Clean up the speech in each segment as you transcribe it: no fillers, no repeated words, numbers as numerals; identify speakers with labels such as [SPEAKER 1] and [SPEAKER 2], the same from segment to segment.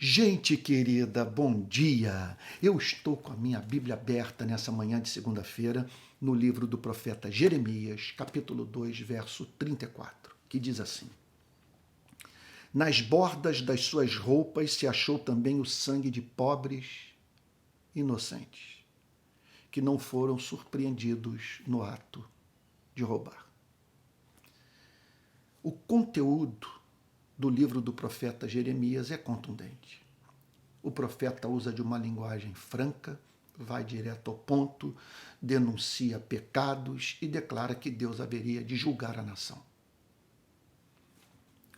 [SPEAKER 1] Gente querida, bom dia! Eu estou com a minha Bíblia aberta nessa manhã de segunda-feira no livro do profeta Jeremias, capítulo 2, verso 34, que diz assim: Nas bordas das suas roupas se achou também o sangue de pobres inocentes, que não foram surpreendidos no ato de roubar. O conteúdo do livro do profeta Jeremias é contundente. O profeta usa de uma linguagem franca, vai direto ao ponto, denuncia pecados e declara que Deus haveria de julgar a nação.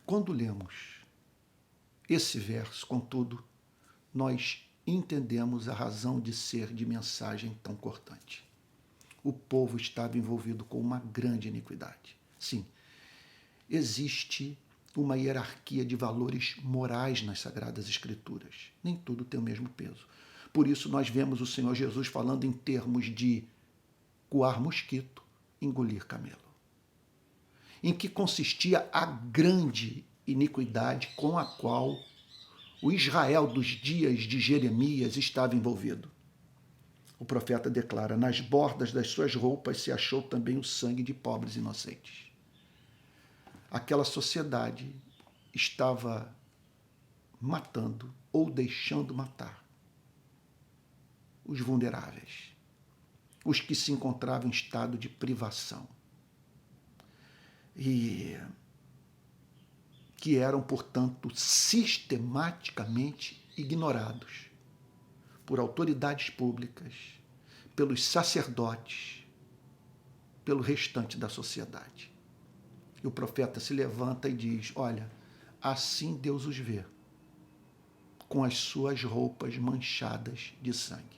[SPEAKER 1] Quando lemos esse verso, contudo, nós entendemos a razão de ser de mensagem tão cortante. O povo estava envolvido com uma grande iniquidade. Sim, existe uma hierarquia de valores morais nas Sagradas Escrituras. Nem tudo tem o mesmo peso. Por isso nós vemos o Senhor Jesus falando em termos de coar mosquito, engolir camelo. Em que consistia a grande iniquidade com a qual o Israel dos dias de Jeremias estava envolvido. O profeta declara: nas bordas das suas roupas se achou também o sangue de pobres inocentes. Aquela sociedade estava matando ou deixando matar os vulneráveis, os que se encontravam em estado de privação e que eram, portanto, sistematicamente ignorados por autoridades públicas, pelos sacerdotes, pelo restante da sociedade. E o profeta se levanta e diz: olha, assim Deus os vê, com as suas roupas manchadas de sangue.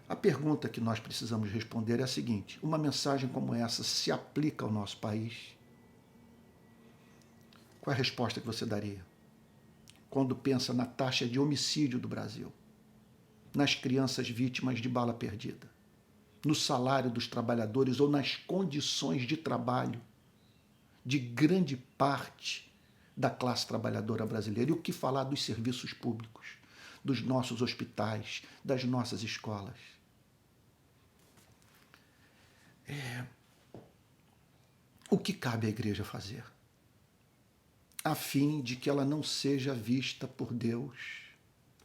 [SPEAKER 1] A pergunta que nós precisamos responder é a seguinte: uma mensagem como essa se aplica ao nosso país? Qual é a resposta que você daria quando pensa na taxa de homicídio do Brasil, nas crianças vítimas de bala perdida, no salário dos trabalhadores ou nas condições de trabalho de grande parte da classe trabalhadora brasileira? E o que falar dos serviços públicos, dos nossos hospitais, das nossas escolas? O que cabe à igreja fazer, a fim de que ela não seja vista por Deus,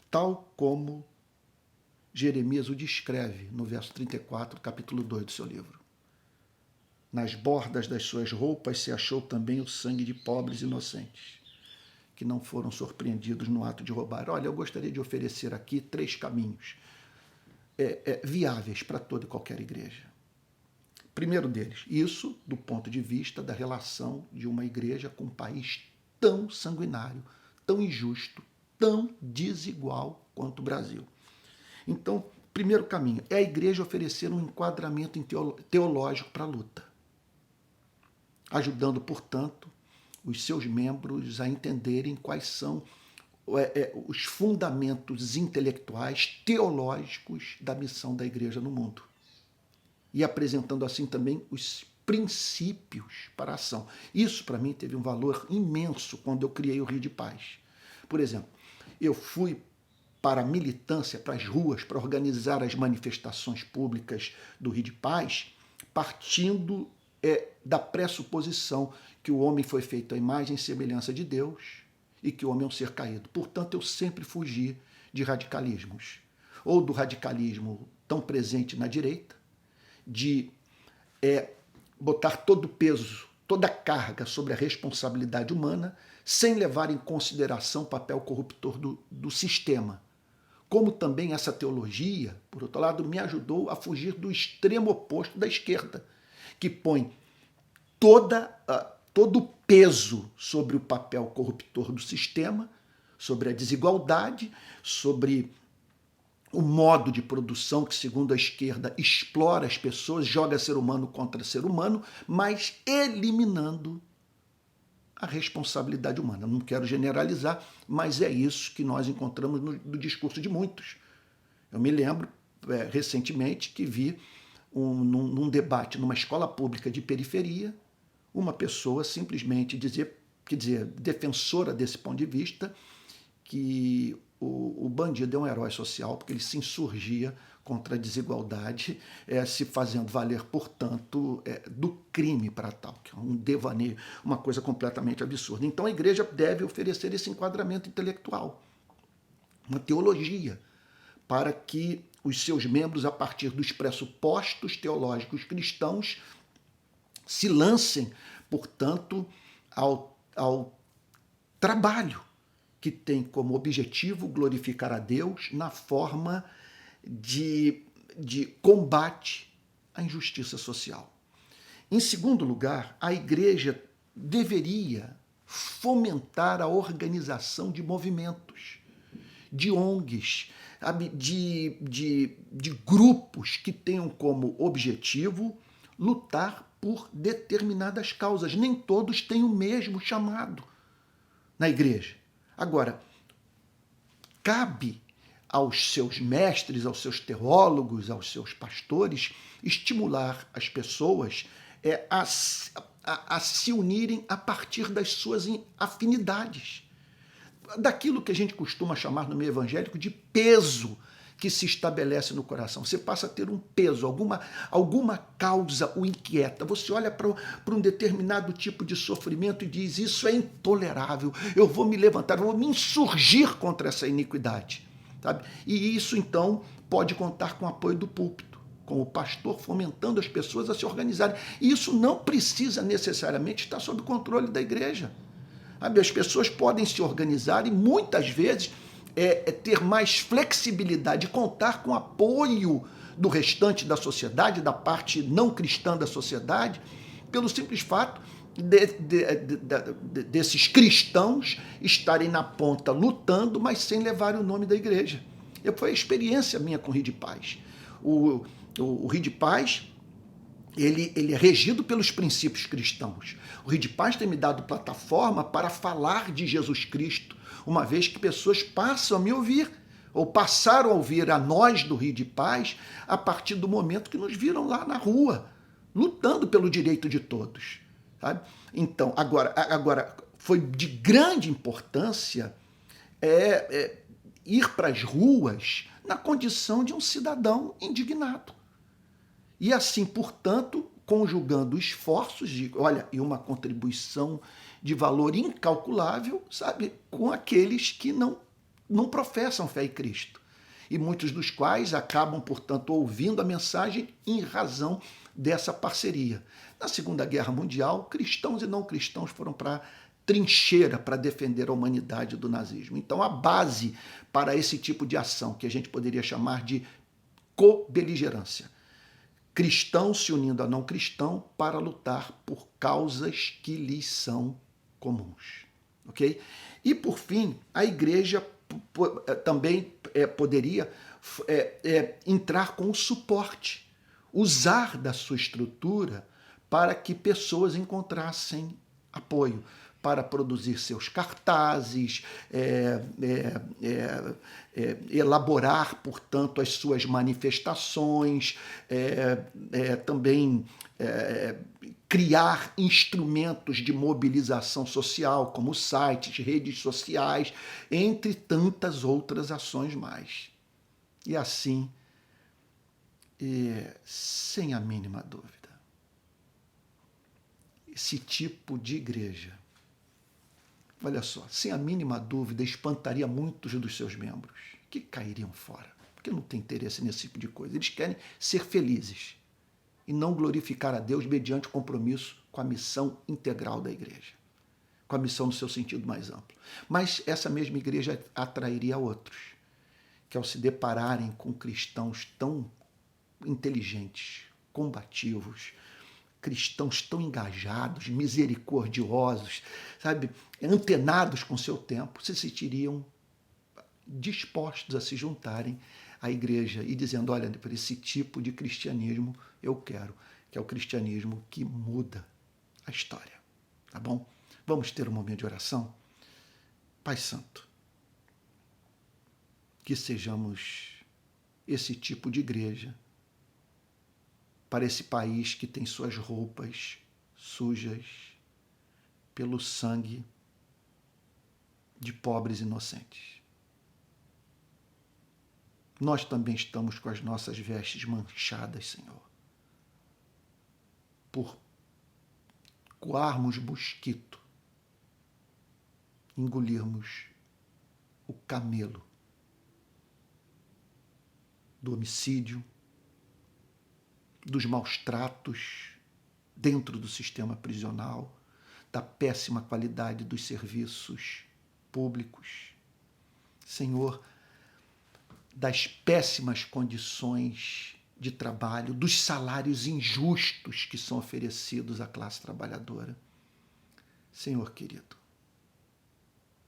[SPEAKER 1] tal como Jeremias o descreve no verso 34, capítulo 2 do seu livro? Nas bordas das suas roupas se achou também o sangue de pobres inocentes, que não foram surpreendidos no ato de roubar. Olha, eu gostaria de oferecer aqui 3 caminhos viáveis para toda e qualquer igreja. Primeiro deles, isso do ponto de vista da relação de uma igreja com um país tão sanguinário, tão injusto, tão desigual quanto o Brasil. Então, primeiro caminho é a igreja oferecer um enquadramento teológico para a luta, ajudando, portanto, os seus membros a entenderem quais são os fundamentos intelectuais, teológicos da missão da igreja no mundo. E apresentando assim também os princípios para a ação. Isso, para mim, teve um valor imenso quando eu criei o Rio de Paz. Por exemplo, eu fui para a militância, para as ruas, para organizar as manifestações públicas do Rio de Paz, partindo da pressuposição que o homem foi feito à imagem e semelhança de Deus e que o homem é um ser caído. Portanto, eu sempre fugi de radicalismos, ou do radicalismo tão presente na direita, de botar todo o peso, toda a carga sobre a responsabilidade humana, sem levar em consideração o papel corruptor do sistema. Como também essa teologia, por outro lado, me ajudou a fugir do extremo oposto da esquerda, que põe todo o peso sobre o papel corruptor do sistema, sobre a desigualdade, sobre o modo de produção que, segundo a esquerda, explora as pessoas, joga ser humano contra ser humano, mas eliminando a responsabilidade humana. Não quero generalizar, mas é isso que nós encontramos no discurso de muitos. Eu me lembro, recentemente, que vi num debate numa escola pública de periferia, uma pessoa simplesmente dizer, defensora desse ponto de vista, que o bandido é um herói social, porque ele se insurgia contra a desigualdade, se fazendo valer, portanto, do crime para tal, que é um devaneio, uma coisa completamente absurda. Então a igreja deve oferecer esse enquadramento intelectual, uma teologia, para que os seus membros, a partir dos pressupostos teológicos cristãos, se lancem, portanto, ao trabalho que tem como objetivo glorificar a Deus na forma de combate à injustiça social. Em segundo lugar, a igreja deveria fomentar a organização de movimentos, de ONGs, de grupos que tenham como objetivo lutar por determinadas causas. Nem todos têm o mesmo chamado na igreja. Agora, cabe aos seus mestres, aos seus teólogos, aos seus pastores, estimular as pessoas a se unirem a partir das suas afinidades, daquilo que a gente costuma chamar no meio evangélico de peso que se estabelece no coração. Você passa a ter um peso, alguma causa o inquieta. Você olha para um determinado tipo de sofrimento e diz: isso é intolerável, eu vou me levantar, eu vou me insurgir contra essa iniquidade. Sabe? E isso, então, pode contar com o apoio do púlpito, com o pastor fomentando as pessoas a se organizarem. E isso não precisa necessariamente estar sob o controle da igreja. Sabe? As pessoas podem se organizar e, muitas vezes, ter mais flexibilidade, contar com o apoio do restante da sociedade, da parte não cristã da sociedade, pelo simples fato desses cristãos estarem na ponta lutando, mas sem levar o nome da igreja. Foi a experiência minha com o Rio de Paz. O Rio de Paz, ele é regido pelos princípios cristãos. O Rio de Paz tem me dado plataforma para falar de Jesus Cristo, uma vez que pessoas passam a me ouvir, ou passaram a ouvir a nós do Rio de Paz, a partir do momento que nos viram lá na rua, lutando pelo direito de todos. Sabe? Então, agora foi de grande importância ir para as ruas na condição de um cidadão indignado. E assim, portanto, conjugando esforços e uma contribuição de valor incalculável, sabe, com aqueles que não professam fé em Cristo. E muitos dos quais acabam, portanto, ouvindo a mensagem em razão dessa parceria. Na Segunda Guerra Mundial, cristãos e não cristãos foram para a trincheira para defender a humanidade do nazismo. Então, a base para esse tipo de ação, que a gente poderia chamar de co-beligerância, cristãos se unindo a não cristão para lutar por causas que lhes são comuns. Ok? E, por fim, a igreja também poderia entrar com o suporte, usar da sua estrutura para que pessoas encontrassem apoio, para produzir seus cartazes, elaborar, portanto, as suas manifestações, também criar instrumentos de mobilização social, como sites, redes sociais, entre tantas outras ações mais. E assim, sem a mínima dúvida, esse tipo de igreja, olha só, sem a mínima dúvida, espantaria muitos dos seus membros, que cairiam fora, porque não tem interesse nesse tipo de coisa. Eles querem ser felizes e não glorificar a Deus mediante compromisso com a missão integral da igreja, com a missão no seu sentido mais amplo. Mas essa mesma igreja atrairia outros, que ao se depararem com cristãos tão inteligentes, combativos, cristãos tão engajados, misericordiosos, sabe, antenados com seu tempo, se sentiriam dispostos a se juntarem à igreja e dizendo: olha, por esse tipo de cristianismo eu quero, que é o cristianismo que muda a história. Tá bom? Vamos ter um momento de oração? Pai Santo, que sejamos esse tipo de igreja para esse país que tem suas roupas sujas pelo sangue de pobres inocentes. nós também estamos com as nossas vestes manchadas, Senhor, por coarmos mosquito, engolirmos o camelo do homicídio, dos maus tratos dentro do sistema prisional, da péssima qualidade dos serviços públicos. Senhor, das péssimas condições de trabalho, dos salários injustos que são oferecidos à classe trabalhadora. Senhor querido,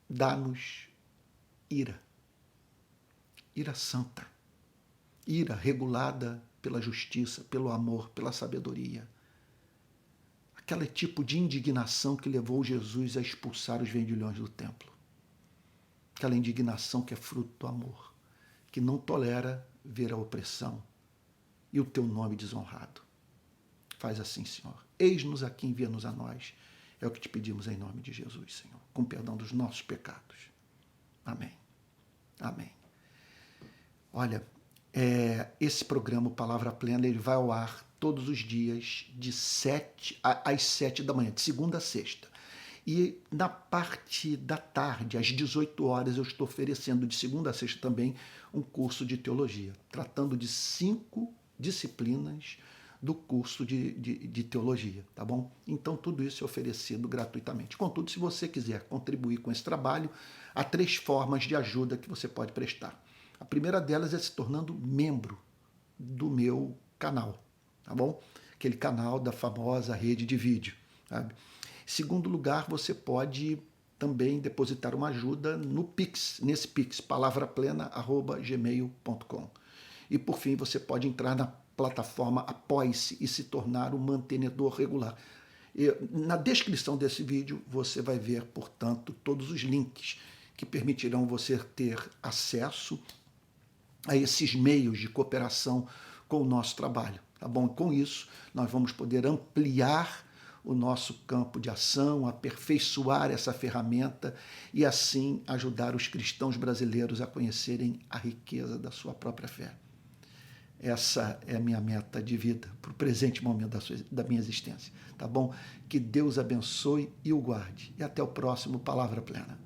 [SPEAKER 1] dá-nos ira, ira santa, ira regulada pela justiça, pelo amor, pela sabedoria. Aquele tipo de indignação que levou Jesus a expulsar os vendilhões do templo. Aquela indignação que é fruto do amor, que não tolera ver a opressão e o teu nome desonrado. Faz assim, Senhor. Eis-nos aqui, envia-nos a nós. É o que te pedimos em nome de Jesus, Senhor, com perdão dos nossos pecados. Amém. Amém. Olha, esse programa, Palavra Plena, ele vai ao ar todos os dias de 7 às 7 da manhã, de segunda a sexta. E na parte da tarde, às 18 horas, eu estou oferecendo de segunda a sexta também um curso de teologia, tratando de 5 disciplinas do curso de teologia, tá bom? Então, tudo isso é oferecido gratuitamente. Contudo, se você quiser contribuir com esse trabalho, há 3 formas de ajuda que você pode prestar. A primeira delas é se tornando membro do meu canal, tá bom? Aquele canal da famosa rede de vídeo, sabe? Em segundo lugar, você pode também depositar uma ajuda no Pix, nesse Pix, palavraplena@gmail.com. E por fim, você pode entrar na plataforma Apoie-se e se tornar um mantenedor regular. Na descrição desse vídeo, você vai ver, portanto, todos os links que permitirão você ter acesso a esses meios de cooperação com o nosso trabalho, tá bom? Com isso, nós vamos poder ampliar o nosso campo de ação, aperfeiçoar essa ferramenta e assim ajudar os cristãos brasileiros a conhecerem a riqueza da sua própria fé. Essa é a minha meta de vida para o presente momento da minha existência, tá bom? Que Deus abençoe e o guarde. E até o próximo Palavra Plena.